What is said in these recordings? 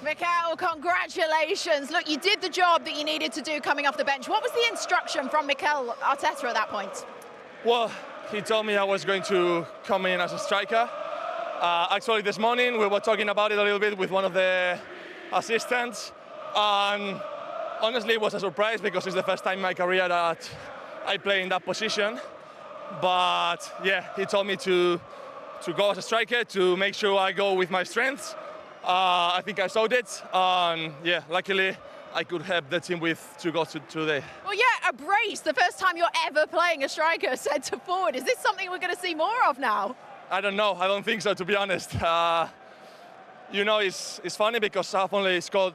Mikel, congratulations. Look, you did the job that you needed to do coming off the bench. What was the instruction from Mikel Arteta at that point? Well, he told me I was going to come in as a striker. Actually, this morning we were talking about it a little bit with one of the assistants. And honestly, it was a surprise because it's the first time in my career that I play in that position. But yeah, he told me to go as a striker, to make sure I go with my strengths. I think I showed it, and yeah, luckily I could help the team with 2 goals today. Well, yeah, a brace, the first time you're ever playing a striker centre forward. Is this something we're going to see more of now? I don't know, I don't think so, to be honest. You know, it's funny because I've only scored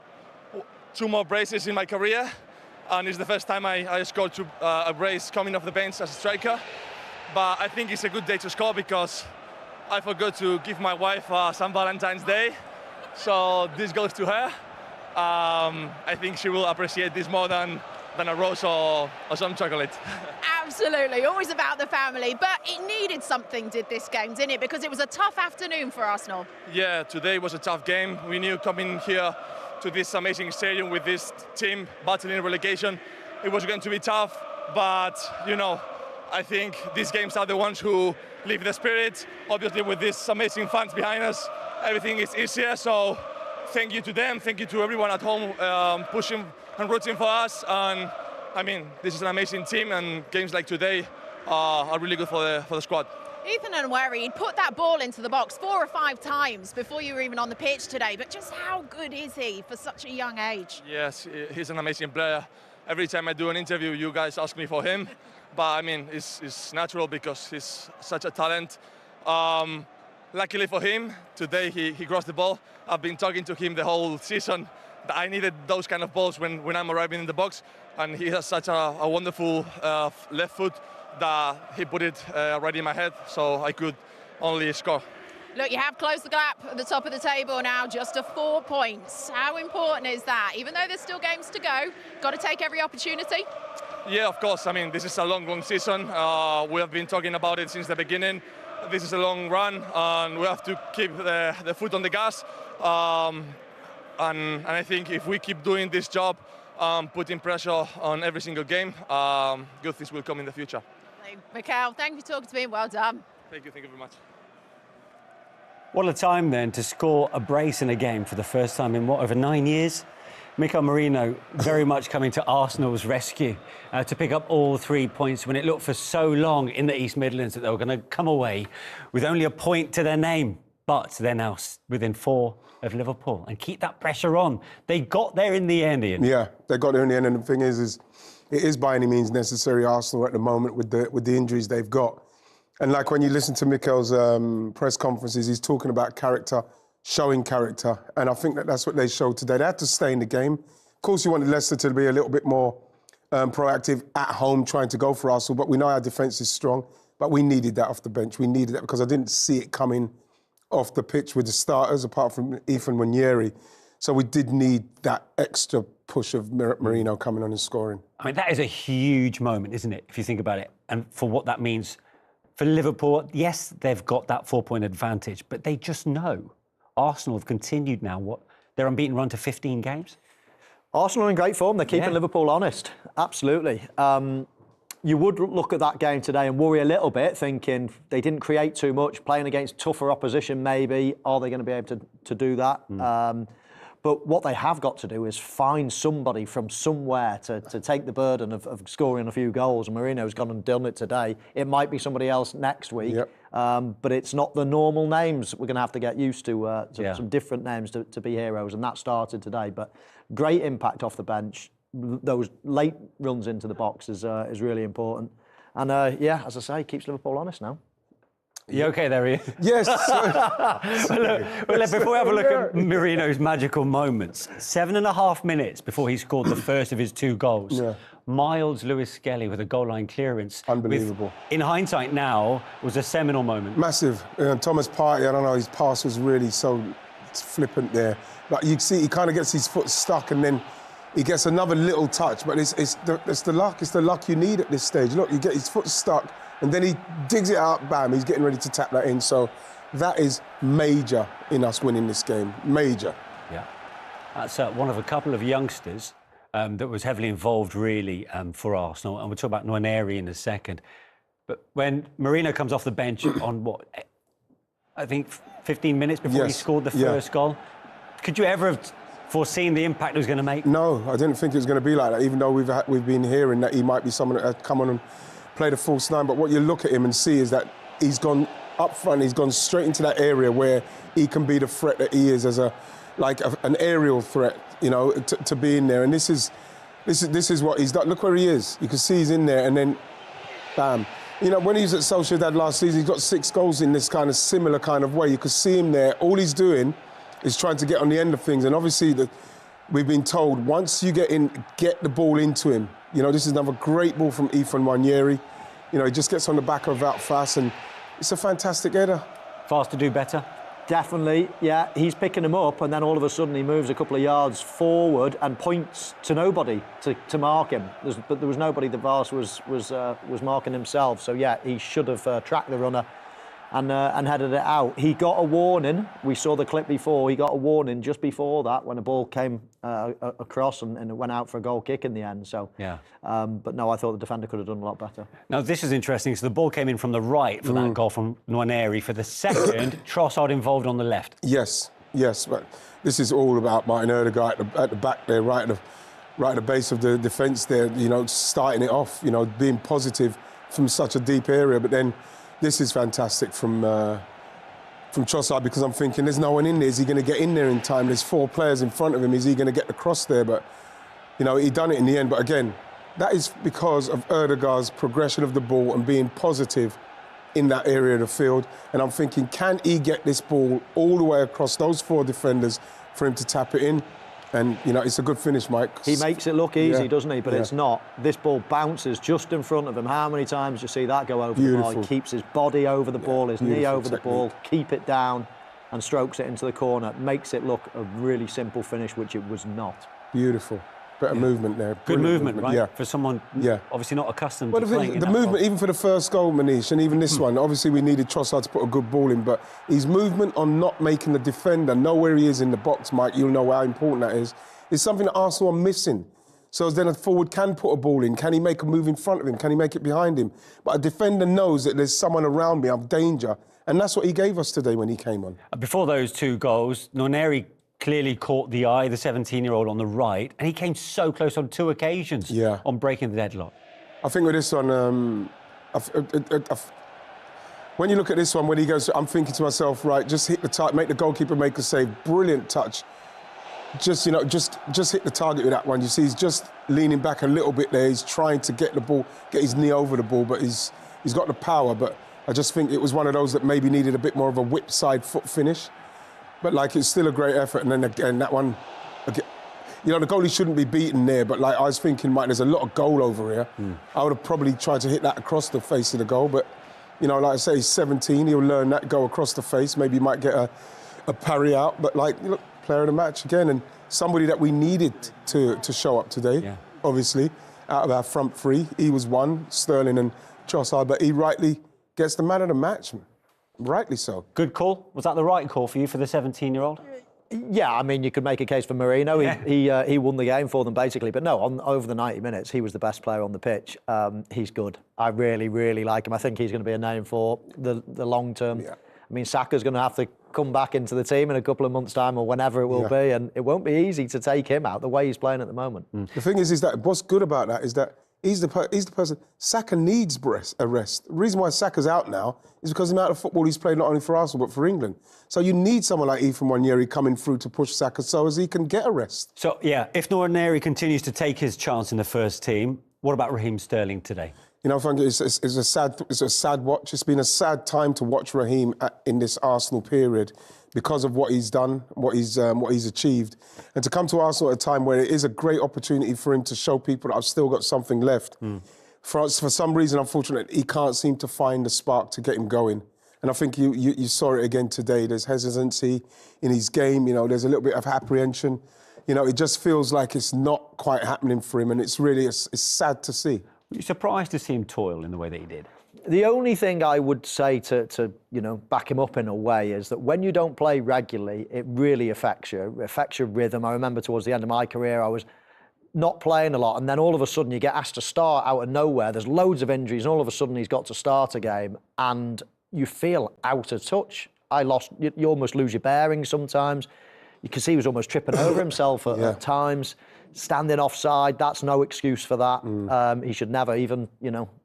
2 more braces in my career, and it's the first time I scored a brace coming off the bench as a striker. But I think it's a good day to score because I forgot to give my wife some Valentine's Day. So this goes to her. I think she will appreciate this more than a rose or some chocolate. Absolutely, always about the family. But it needed something, did this game, didn't it? Because it was a tough afternoon for Arsenal. Yeah, today was a tough game. We knew coming here to this amazing stadium with this team battling relegation, it was going to be tough. But, you know, I think these games are the ones who live the spirit. Obviously, with these amazing fans behind us, everything is easier. So thank you to them, thank you to everyone at home pushing and rooting for us. And I mean, this is an amazing team, and games like today are really good for the squad. Ethan and Wright, he'd put that ball into the box 4 or 5 times before you were even on the pitch today. But just how good is he for such a young age? Yes, he's an amazing player. Every time I do an interview, you guys ask me for him. But I mean, it's natural because he's such a talent. Luckily for him, today he crossed the ball. I've been talking to him the whole season that I needed those kind of balls when I'm arriving in the box. And he has such a wonderful left foot that he put it right in my head, so I could only score. Look, you have closed the gap at the top of the table now, just to 4 points. How important is that? Even though there's still games to go, got to take every opportunity? Yeah, of course. I mean, this is a long season. We have been talking about it since the beginning. This is a long run, and we have to keep the foot on the gas. And I think if we keep doing this job, putting pressure on every single game, good things will come in the future. Mikel, thank you for talking to me. Well done. Thank you very much. What a time then to score a brace in a game for the first time in, over 9 years? Mikel Merino very much coming to Arsenal's rescue to pick up all 3 points when it looked for so long in the East Midlands that they were going to come away with only a point to their name. But they're now within 4 of Liverpool and keep that pressure on. They got there in the end, Ian. Yeah, they got there in the end, and the thing is it is by any means necessary Arsenal at the moment with the injuries they've got. And like when you listen to Mikel's press conferences, he's talking about character, showing character, and I think that's what they showed today. They had to stay in the game. Of course, you wanted Leicester to be a little bit more proactive at home, trying to go for Arsenal, but we know our defence is strong, but we needed that off the bench. We needed that because I didn't see it coming off the pitch with the starters, apart from Ethan Nwaneri. So we did need that extra push of Merino coming on and scoring. I mean, that is a huge moment, isn't it, if you think about it? And for what that means for Liverpool, yes, they've got that 4-point advantage, but they just know Arsenal have continued now, their unbeaten run to 15 games? Arsenal are in great form. They're keeping Liverpool honest. Absolutely. You would look at that game today and worry a little bit, thinking they didn't create too much, playing against tougher opposition maybe. Are they going to be able to do that? But what they have got to do is find somebody from somewhere to take the burden of scoring a few goals. And Merino's gone and done it today. It might be somebody else next week, but it's not the normal names. We're going to have to get used to some different names to be heroes, and that started today. But great impact off the bench. Those late runs into the box is really important. And as I say, keeps Liverpool honest now. You okay there, Ian? Yes. Before we have a look at Merino's magical moments, 7.5 minutes before he scored the first of his 2 goals, Miles Lewis-Skelly with a goal line clearance. Unbelievable. In hindsight now, was a seminal moment. Massive. Thomas Partey, I don't know, his pass was really so flippant there. But you see, he kind of gets his foot stuck and then he gets another little touch. But it's the luck. It's the luck you need at this stage. Look, you get his foot stuck, and then he digs it out, bam, he's getting ready to tap that in. So that is major in us winning this game, major. Yeah. That's one of a couple of youngsters that was heavily involved, really, for Arsenal. And we'll talk about Nwaneri in a second. But when Merino comes off the bench on what, I think 15 minutes before he scored the first goal, could you ever have foreseen the impact it was going to make? No, I didn't think it was going to be like that, even though we've been hearing that he might be someone that had come on and played a false nine. But what you look at him and see is that he's gone up front, he's gone straight into that area where he can be the threat that he is as an aerial threat, you know, to be in there. And this is what he's done. Look where he is. You can see he's in there, and then, bam. You know, when he was at Sociedad last season, he got 6 goals in this kind of similar kind of way. You could see him there. All he's doing is trying to get on the end of things. And obviously, we've been told, once you get the ball into him. You know, this is another great ball from Ethan Nwaneri. You know, he just gets on the back of Wout Faes, and it's a fantastic header. Fast to do better? Definitely, yeah. He's picking him up, and then all of a sudden he moves a couple of yards forward and points to nobody to mark him. But there was nobody. The Vars was marking himself. So yeah, he should have tracked the runner and headed it out. He got a warning. We saw the clip before. He got a warning just before that when a ball came across and it went out for a goal kick in the end. So yeah. But no, I thought the defender could have done a lot better. Now this is interesting. So the ball came in from the right for that goal from Nwaneri. For the second, Trossard involved on the left. Yes. But this is all about Martin Odegaard at the back there, right at the base of the defence there. You know, starting it off. You know, being positive from such a deep area, but then. This is fantastic from Trossard, because I'm thinking there's no one in there. Is he going to get in there in time? There's 4 players in front of him. Is he going to get the cross there? But, you know, he done it in the end. But again, that is because of Odegaard's progression of the ball and being positive in that area of the field. And I'm thinking, can he get this ball all the way across those 4 defenders for him to tap it in? And, you know, it's a good finish, Mike. He makes it look easy, doesn't he? But it's not. This ball bounces just in front of him. How many times do you see that go over the ball? He keeps his body over the ball, his knee over the ball, keep it down and strokes it into the corner. Makes it look a really simple finish, which it was not. Beautiful. Better movement there. Good movement, right? Yeah. For someone obviously not accustomed to playing the movement, even for the first goal, Manish, and even this one, obviously we needed Trossard to put a good ball in, but his movement on not making the defender know where he is in the box, Mike, you'll know how important that is something that Arsenal are missing. So then a forward can put a ball in. Can he make a move in front of him? Can he make it behind him? But a defender knows that there's someone around me of danger, and that's what he gave us today when he came on. Before those 2 goals, Nwaneri clearly caught the eye, the 17-year-old on the right, and he came so close on 2 occasions on breaking the deadlock. I think with this one, when you look at this one, when he goes, I'm thinking to myself, right, just hit the target, make the goalkeeper make a save. Brilliant touch. Just hit the target with that one. You see, he's just leaning back a little bit there. He's trying to get the ball, get his knee over the ball, but he's got the power. But I just think it was one of those that maybe needed a bit more of a whip side foot finish. But like, it's still a great effort. And then again, that one, again, you know, the goalie shouldn't be beaten there. But like, I was thinking, Mike, there's a lot of goal over here. I would have probably tried to hit that across the face of the goal. But, you know, like I say, he's 17. He'll learn that, go across the face. Maybe he might get a parry out. But like, look, player of the match again, and somebody that we needed to show up today, obviously, out of our front 3. He was one, Sterling and Trossard, but he rightly gets the man of the match. Rightly so. Good call. Was that the right call for you for the 17-year-old? Yeah, I mean, you could make a case for Merino. He won the game for them, basically. But no, over the 90 minutes, he was the best player on the pitch. He's good. I really, really like him. I think he's going to be a name for the long term. Yeah. I mean, Saka's going to have to come back into the team in a couple of months' time or whenever it will be, and it won't be easy to take him out the way he's playing at the moment. The thing is that what's good about that is that he's the person. Saka needs a rest. The reason why Saka's out now is because of the amount of football he's played not only for Arsenal but for England. So you need someone like Ethan Nwaneri coming through to push Saka so as he can get a rest. So yeah, if Nwaneri continues to take his chance in the first team, what about Raheem Sterling today? You know, Frank, it's a sad watch. It's been a sad time to watch Raheem in this Arsenal period because of what he's done, what he's achieved, and to come to Arsenal at a time where it is a great opportunity for him to show people that I've still got something left. For some reason, unfortunately, he can't seem to find the spark to get him going. And I think you saw it again today. There's hesitancy in his game. You know, there's a little bit of apprehension. You know, it just feels like it's not quite happening for him, and it's sad to see. Were you surprised to see him toil in the way that he did? The only thing I would say to back him up in a way is that when you don't play regularly, it really affects you. It affects your rhythm. I remember towards the end of my career, I was not playing a lot, and then all of a sudden you get asked to start out of nowhere. There's loads of injuries, and all of a sudden he's got to start a game, and you feel out of touch. You almost lose your bearings sometimes. You can see he was almost tripping over himself at times. Standing offside, that's no excuse for that. He should never, even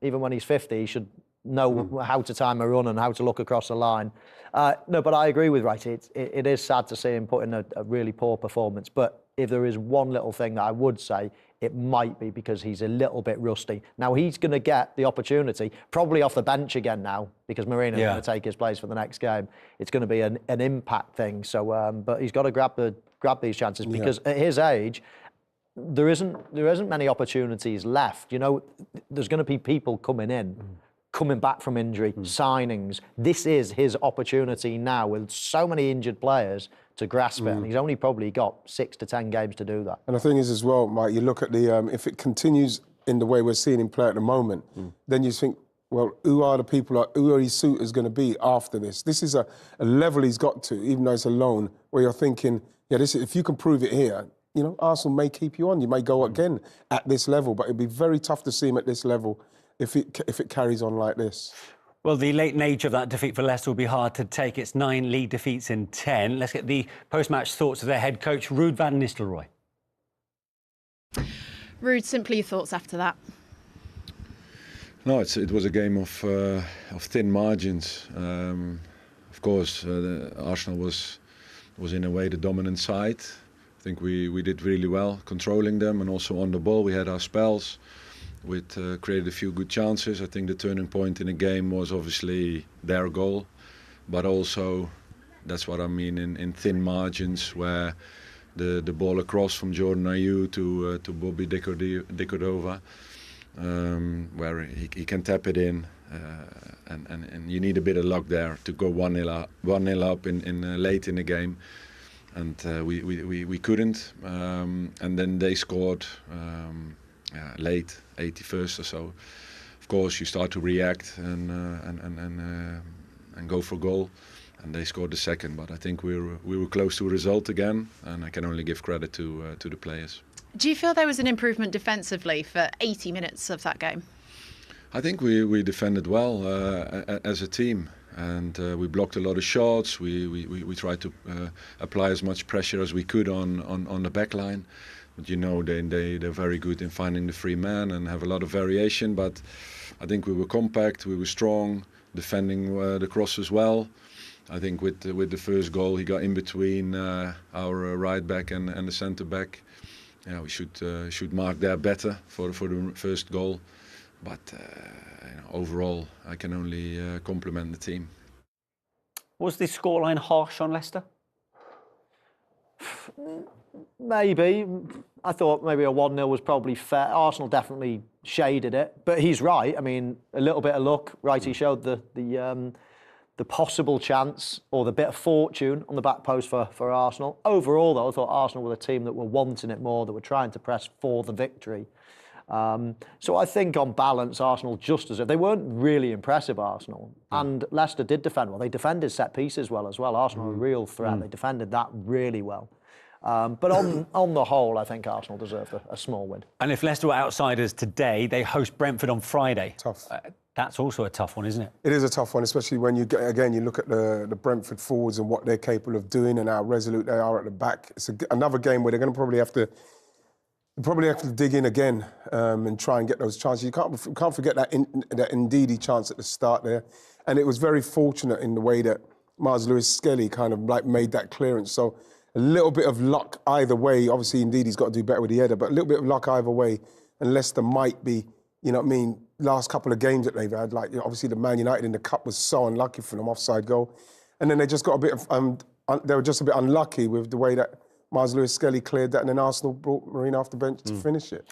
when he's 50, he should know how to time a run and how to look across the line. No, but I agree with Wright. It is sad to see him put in a really poor performance. But if there is one little thing that I would say, it might be because he's a little bit rusty. Now, he's going to get the opportunity, probably off the bench again now, because Merino is going to take his place for the next game. It's going to be an impact thing. So, but he's got to grab these chances because at his age, there isn't many opportunities left. There's going to be people coming back from injury, signings. This is his opportunity now with so many injured players to grasp it, and he's only probably got 6 to 10 games to do that. And the thing is as well, Mike, you look at if it continues in the way we're seeing him play at the moment, then you think, well, who are his suitors going to be after this? This is a level he's got to, even though it's a loan, where you're thinking, if you can prove it here, Arsenal may keep you on. You may go again at this level, but it'd be very tough to see him at this level if it carries on like this. Well, the late nature of that defeat for Leicester will be hard to take. It's 9 league defeats in 10. Let's get the post-match thoughts of their head coach, Ruud van Nistelrooy. Ruud, simply your thoughts after that. No, it was a game of thin margins. Of course, Arsenal was in a way the dominant side. I think we did really well controlling them, and also on the ball we had our spells. We created a few good chances. I think the turning point in the game was obviously their goal, but also that's what I mean in thin margins, where the ball across from Jordan Ayew to Bobby Decordova, where he can tap it in, and you need a bit of luck there to go 1-0 up in late in the game. And we couldn't, and then they scored late, 81st or so. Of course, you start to react and go for goal, and they scored the second. But I think we were close to a result again, and I can only give credit to the players. Do you feel there was an improvement defensively for 80 minutes of that game? I think we defended well as a team. And we blocked a lot of shots. We tried to apply as much pressure as we could on the back line. But they're very good in finding the free man and have a lot of variation. But I think we were compact, we were strong, defending the cross as well. I think with the first goal, he got in between our right back and the centre back. Yeah, we should mark there better for the first goal. But overall, I can only compliment the team. Was the scoreline harsh on Leicester? Maybe. I thought maybe a 1-0 was probably fair. Arsenal definitely shaded it, but he's right. I mean, a little bit of luck. Right, he showed the possible chance or the bit of fortune on the back post for Arsenal. Overall, though, I thought Arsenal were the team that were wanting it more, that were trying to press for the victory. So I think on balance, Arsenal they weren't really impressive, Arsenal. And Leicester did defend well. They defended set pieces well as well. Arsenal were a real threat. They defended that really well. But on the whole, I think Arsenal deserved a small win. And if Leicester were outsiders today, they host Brentford on Friday. Tough. That's also a tough one, isn't it? It is a tough one, especially when you look at the Brentford forwards and what they're capable of doing and how resolute they are at the back. It's another game where they're going to probably have to dig in again and try and get those chances. You can't forget that Ndidi chance at the start there. And it was very fortunate in the way that Miles Lewis-Skelly kind of made that clearance. So a little bit of luck either way. Obviously, Ndidi's got to do better with the header, but a little bit of luck either way. And Leicester might be, last couple of games that they've had, obviously the Man United in the Cup was so unlucky for them, offside goal. And then they just got a bit of, they were just a bit unlucky with the way that Miles Lewis-Skelly cleared that, and then Arsenal brought Merino off the bench to finish it.